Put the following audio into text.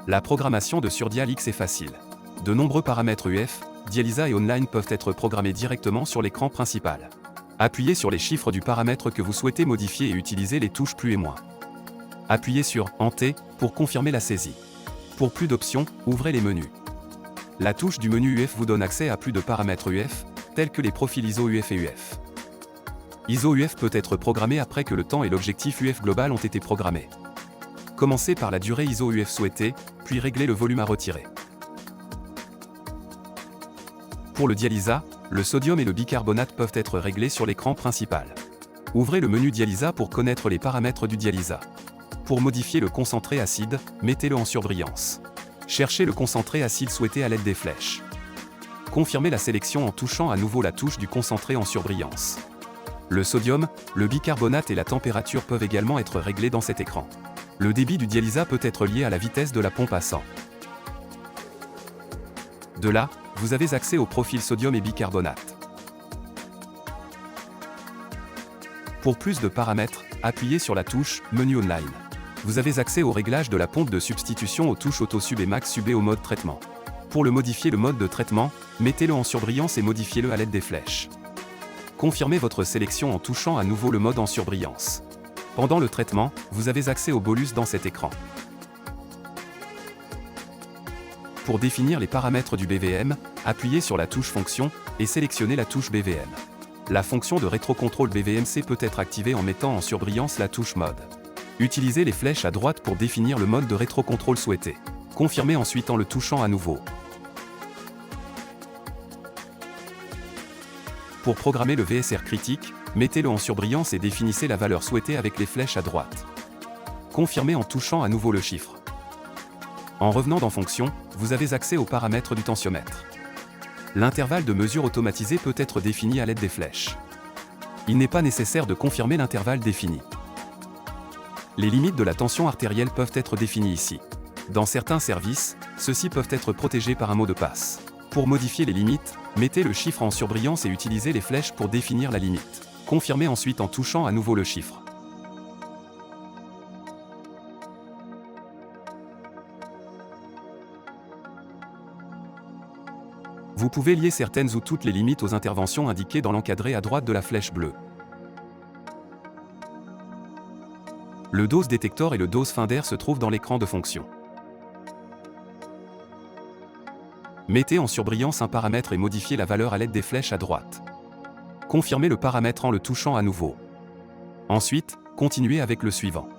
La programmation de Surdial X est facile. De nombreux paramètres UF, Dialysa et Online peuvent être programmés directement sur l'écran principal. Appuyez sur les chiffres du paramètre que vous souhaitez modifier et utilisez les touches plus et moins. Appuyez sur « Enter » pour confirmer la saisie. Pour plus d'options, ouvrez les menus. La touche du menu UF vous donne accès à plus de paramètres UF, tels que les profils ISO UF et UF. ISO UF peut être programmé après que le temps et l'objectif UF global ont été programmés. Commencez par la durée ISO UF souhaitée, puis réglez le volume à retirer. Pour le Dialysa, le sodium et le bicarbonate peuvent être réglés sur l'écran principal. Ouvrez le menu Dialysa pour connaître les paramètres du Dialysa. Pour modifier le concentré acide, mettez-le en surbrillance. Cherchez le concentré acide souhaité à l'aide des flèches. Confirmez la sélection en touchant à nouveau la touche du concentré en surbrillance. Le sodium, le bicarbonate et la température peuvent également être réglés dans cet écran. Le débit du Dialysa peut être lié à la vitesse de la pompe à sang. De là, vous avez accès au profil sodium et bicarbonate. Pour plus de paramètres, appuyez sur la touche « Menu Online ». Vous avez accès au réglage de la pompe de substitution aux touches Auto Sub et Max Sub et au mode traitement. Pour modifier le mode de traitement, mettez-le en surbrillance et modifiez-le à l'aide des flèches. Confirmez votre sélection en touchant à nouveau le mode en surbrillance. Pendant le traitement, vous avez accès au bolus dans cet écran. Pour définir les paramètres du BVM, appuyez sur la touche Fonction et sélectionnez la touche BVM. La fonction de rétrocontrôle BVMC peut être activée en mettant en surbrillance la touche Mode. Utilisez les flèches à droite pour définir le mode de rétrocontrôle souhaité. Confirmez ensuite en le touchant à nouveau. Pour programmer le VSR critique, mettez-le en surbrillance et définissez la valeur souhaitée avec les flèches à droite. Confirmez en touchant à nouveau le chiffre. En revenant dans Fonction, vous avez accès aux paramètres du tensiomètre. L'intervalle de mesure automatisé peut être défini à l'aide des flèches. Il n'est pas nécessaire de confirmer l'intervalle défini. Les limites de la tension artérielle peuvent être définies ici. Dans certains services, ceux-ci peuvent être protégés par un mot de passe. Pour modifier les limites, mettez le chiffre en surbrillance et utilisez les flèches pour définir la limite. Confirmez ensuite en touchant à nouveau le chiffre. Vous pouvez lier certaines ou toutes les limites aux interventions indiquées dans l'encadré à droite de la flèche bleue. Le dose détecteur et le dose fin d'air se trouvent dans l'écran de fonction. Mettez en surbrillance un paramètre et modifiez la valeur à l'aide des flèches à droite. Confirmez le paramètre en le touchant à nouveau. Ensuite, continuez avec le suivant.